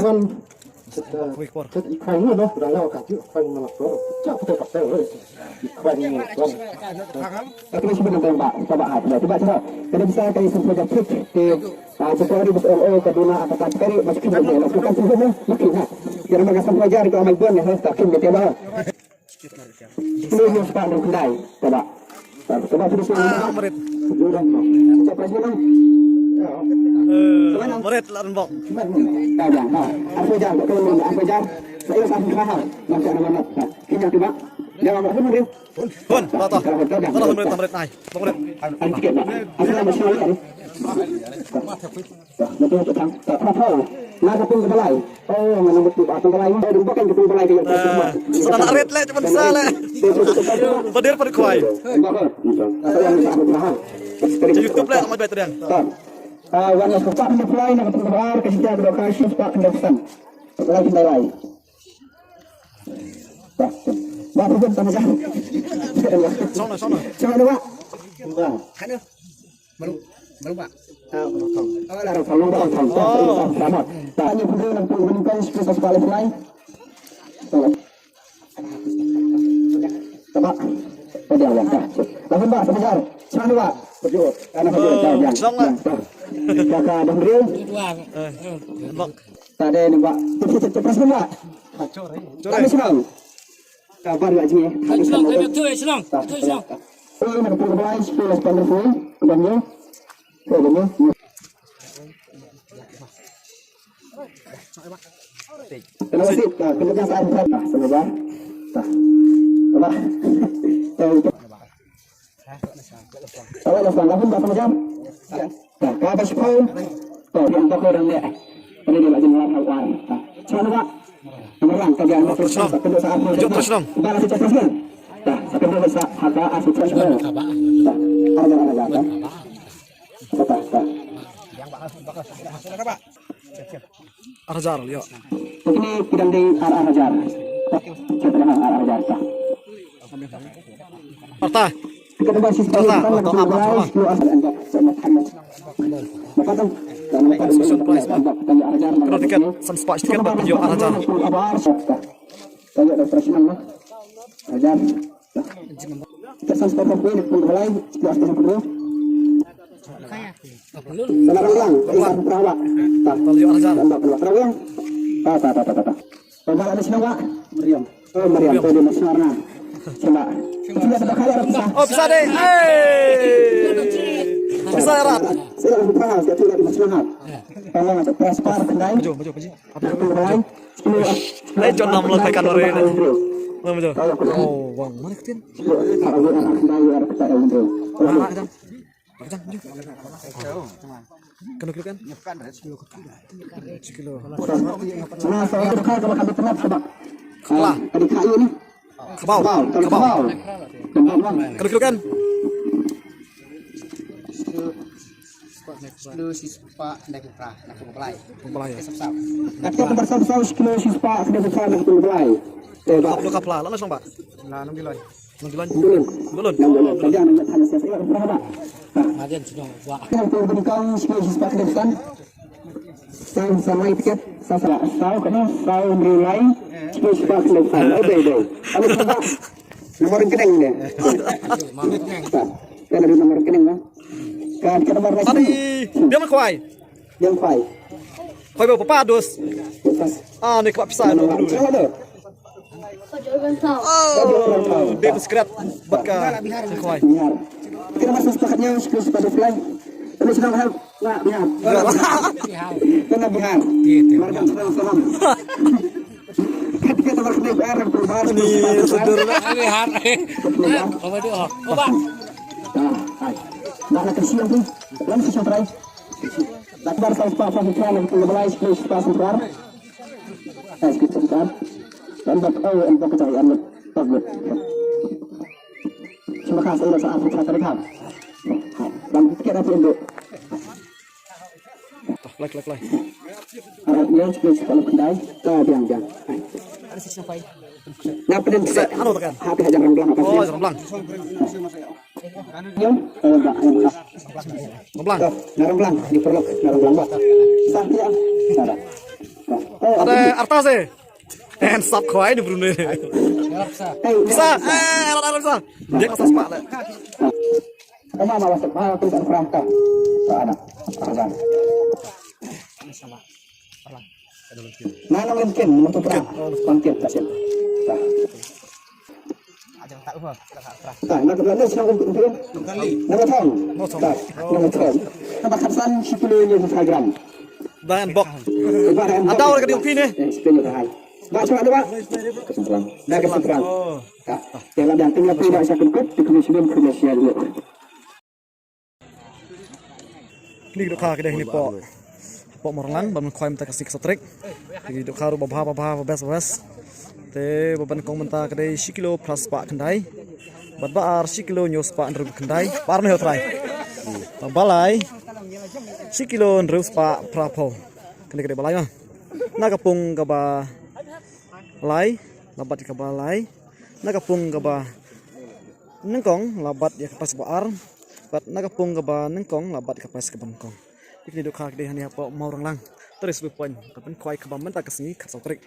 con khoanh luôn đâu đang lao cả chữ khoanh mà nó chắc có thể cặp tay rồi khoanh con tapi masih belum tembak coba ada coba coba kalau bisa kayak semua jatuh di sesuatu di LO kedua atau kali masih kita lakukan semua makin biar mereka semua ajar itu amal buan ya tapi betul banget ini sekarang udah kendai coba coba terus Murid. Coba dulu. Murid lawan bok. Aku jangan kalau aku jangan. Saya sampai kahar. Macam mana? Kita coba. Jangan buat dulu. Pun, toh. Terus murid naik. Murid. Antik. Aku nak masuk lagi. Betul betul. Apa? Nak ketemu kepala. Oh, mana betul atau kepala ini? Bukan ketemu kepala dia. Sedang red le, cuma bisa le. Badir pada kuai. Di YouTube le, sama betul yang. Warna sepak kepala nak ketemu kepala kasih dia dua kali sepak kendapan. Lagi lain. Bapak pun sama jalan. Sana. Jangan lupa. Kan baru Pak. Larang tolong selamat. Tanya beliau nak meningkat spesies sekali lain. Coba. Udah ya. Langsung Pak, sebentar. Jangan lupa. Berjut. Anak berjut. Jangan. Jaga dan beliau. Tadi ni Pak. Cepat semua. Kami senang. Kabar lagi ni. Senang. Oh, nak pergi lain spesies pandai kebanyakan. Begini. Terima kasih. Kemudian saya berkata, semoga. Apa? Awak dah faham berapa macam? Dah, kau apa sepuluh? Oh, yang tak orang ni. Ini dia lagi melawan awak. Cuma nak. Nomor kau jangan terus. Kedua saat terus. Balas cepat kan? Dah, sekarang kita harga asal terus. Dah, ada. Ar-Hajar, yuk. Ini bidang di Ar-Hajar. Contohnya Ar-Hajar. Parta. Kita berbasis pada Kalau tiket sempat tiket buat video Ar-Hajar. Ajar. Kita sampai ke poin mulai Salah ulang, perawat. Video Ar-Hajar. Perawat. Tak. Coba ada sini Pak. Meriam. Oh, Meriam tadi masarna. Coba. Sudah ada kali ada. Oh, bisa deh. Bisa ya, Rat. Saya lagi perawat, saya tidak masarna. Kalau ada transpar kendai. Maju. Apa? Ayo John nam lekaikan orang ini. Maju. Oh, bang, mana ketin? Mana Kang? Kena kilo kan? Sekilo. Nah, saya kalau kami pernah coba. Kelah. Tadi kayu ni. Kebau. Kena kilo kan? Lu sispa naik pelai. Pempelai ya. Sap-sap. Kita bersama-sama sekilo sispa sudah bersama dengan pelai. Lu kapla, langsung Pak. Lah 6 kilo. Belum. Jangan hanya saya berapa. Madian sudah buat. Yang berikan sekilo sispa ke depan. Sama tiket saya kena saya menilai sekilo sispa ke depan. Deh. Kalau coba nomor rekening deh. Kan ada nomor rekening kan? Kan kita nomor rekening. Dia mah kuai. Yang kuai. Kuai bawa papadus. Ah, ni kuat pisah dulu. Oh, dia bersekret bakal kuai. Kita masuk sepakatnya sekilo sispa ke depan. Terus sedang hal nak biar. Kena biar. Mereka sedang salam. Kita berkena biar perubahan. Ini sederhana. Biar. Apa itu? Apa? Nak kesian tu. Lain kesian try. Lakbar saya pasang iklan untuk mulai sekali pasang keluar. Saya sekali kan. Dan untuk kecayaan bagus. Terima kasih sudah saat kita terlihat. Dan kita nanti untuk Like. yang sekali kendai. Biang. Ada sisa pai. Nak pedin Bisa anu tekan. hati aja orang bilang apa Oh, remblang. Yang enggak. Remblang. Naramblang diperlok naramblang Pak. Sah tidak? Salah. Ada artas and stop koi di Brunei. Bisa, alat bisa. Dia atas pak lah. Kamu malah malah tidak perangkat. Anak, azan. Mana mungkin untuk perang? Mungkin kasih. Nak berlalu senang untuk kali. Nama tahun. Nama tahun. Nama Hasan Shipulnya Instagram. Dan bok. Ada orang di sini. Sepuluh tahun. Baca ada pak. Kesimpulan. Dah kesimpulan. Yang ada tinggal tidak saya ikut di komisi dulu. Ini dok kah kedai ini pok morlan ban khoai mta kasih kesatrik. Jadi dok karu babah bes. Te baban kong menta kedai 10 kilo plus pak kendai. Bat baar 10 kilo nyos pak nrub kendai. Par ne hotrai. Balai 10 kilo nrub pak prapo. Kedai balai mah. Nakapung gaba lai labat ka balai. Nakapung gaba nengkong labat ya pas baar. Bat nakapung gaba nengkong labat ka pas ka bangkong. Ini dok kah kedai hani apa mau orang lang. Terus lupain kapan koi ka bamenta kasih kasatrik.